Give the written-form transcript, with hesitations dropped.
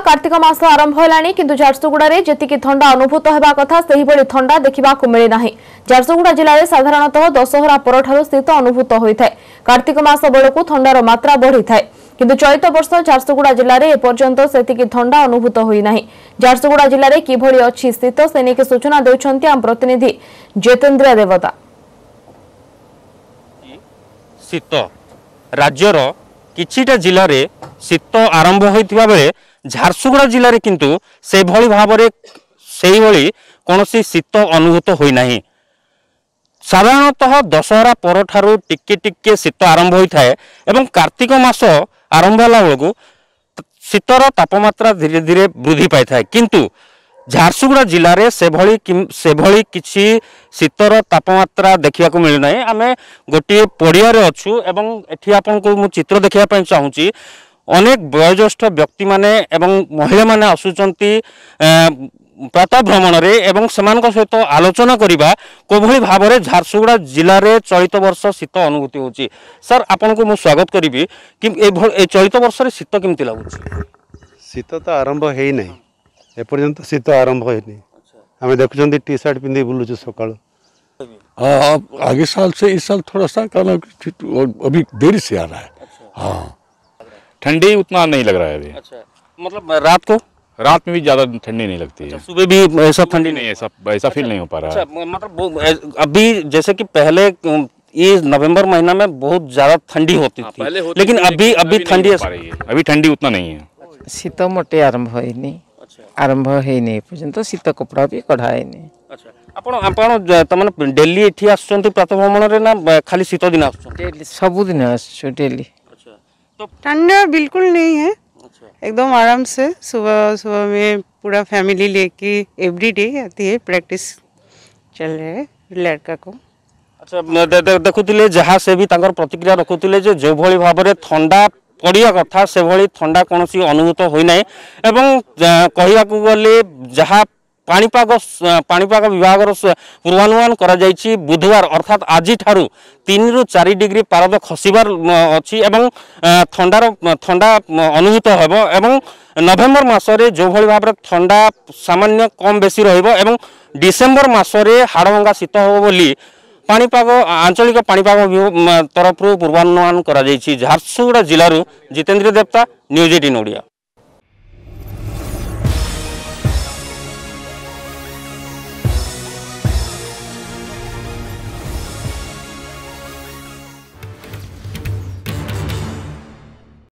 कार्तिक मास आरंभ होलानी किंतु झारसुगुड़ा रे जेतिकी ठंडा अनुभूत हेबा कथा सेही भली ठंडा देखिबा को मिले नाही। झारसुगुड़ा जिले में साधारणतः दशहरा परठारु शीत अनुभूत होइथाय। कार्तिक मास बेलकु ठंडार मात्रा बढ़ी थाए किंतु चलित वर्ष झारसुगुड़ा जिले में एपर्यंत सेतिकी ठंडा अनुभूत होई नाही। झारसुगुड़ा जिले में किभली अछि शीत से नेकी सूचना देउछन्ती आम प्रतिनिधि जितेंद्र देवता। शीत राज्यर किछिटा जिले में शीत आरंभ होइथिबा बेले झारसुगुड़ा जिले में किंतु से भली भाबरे सेही भली कोनोसी शीत अनुभूत होई नाही। साधारणतः दशहरा परठारु टिके टिके शीत आरंभ होइथाय एवं कार्तिक मास आरंभ होला बेलकु शीतर तापमात्रा धीरे धीरे वृद्धि पाई थाए किंतु झारसुगुड़ा जिले में से भली किछि शीतर तापमात्रा देखा मिलू ना। आम गोटे पड़िया अच्छु एवं एठी आपन को मु चित्र देखा चाहूँगी अनेक वयोज्येष्ठ व्यक्ति माने एवं महिला माने आसुचंती प्रातः भ्रमण रे एवं समान सहित आलोचना करिबा कोभली भाबरे झारसुगुड़ा जिले में चलित वर्ष शीत अनुभूति होची। सर आपन को मु स्वागत करिबी कि ए चलित वर्ष रे शीत केमति लागुची? शीत तो आरंभ है नहीं एपर्यंत शीत आरंभ है। आम देखुं टी शर्ट पिंधि बुलूँ सकाल। आगे साल से इस साल थोड़ा सा कारण अभी देरी से आ रहा है। हाँ ठंडी उतना नहीं लग रहा है अभी। मतलब रात में भी ज्यादा ठंडी नहीं लगती है। सुबह भी ऐसा ठंडी नहीं, ऐसा फील नहीं हो पा रहा है। मतलब अभी जैसे कि पहले ये नवंबर महीना में बहुत ज्यादा ठंडी होती थी लेकिन अभी ठंडी अभी ठंडी उतना नहीं है। शीत मोटे आरंभ होइनी आरंभ होइनी पर्यंत शीत कपड़ा भी कढ़ाइनी। आपण डेली एठी आछंती प्रातः भ्रमण रे ना खाली शीत दिन आछन? डेली सब दिन आछो डेली। तो ठंडा बिल्कुल नहीं है, एकदम आराम से सुबह सुबह में पूरा फैमिली लेके एवरीडे आती है, प्रैक्टिस चल रहा है लड़का को। अच्छा देखुले जहाँ से भी तांकर प्रतिक्रिया रखुले जो भली भाव में ठंडा पड़िया कथा से भली ठंडा कौन अनुभूत होई नाही एवं कहवा गले जहाँ पाणीपाग विभाग पूर्वानुमान करा जायछि बुधवार अर्थात आज ठारू 3 ରୁ 4 डिग्री पारद खसिबार अछि एवं ठंडा अनुभूत हेबो एवं नवेम्बर मासरे जो भली भाव ठंडा सामान्य कम बेसी रहिबो एवं डिसेम्बर मासरे हाड़भंगा शीत हेबो बोली पाणीपाग आंचलिक पाणीपाग तरफ पूर्वानुमान करा जायछि। झारसुगुड़ा जिल्लारू जितेंद्र देवता, न्यूज 18 ओडिया।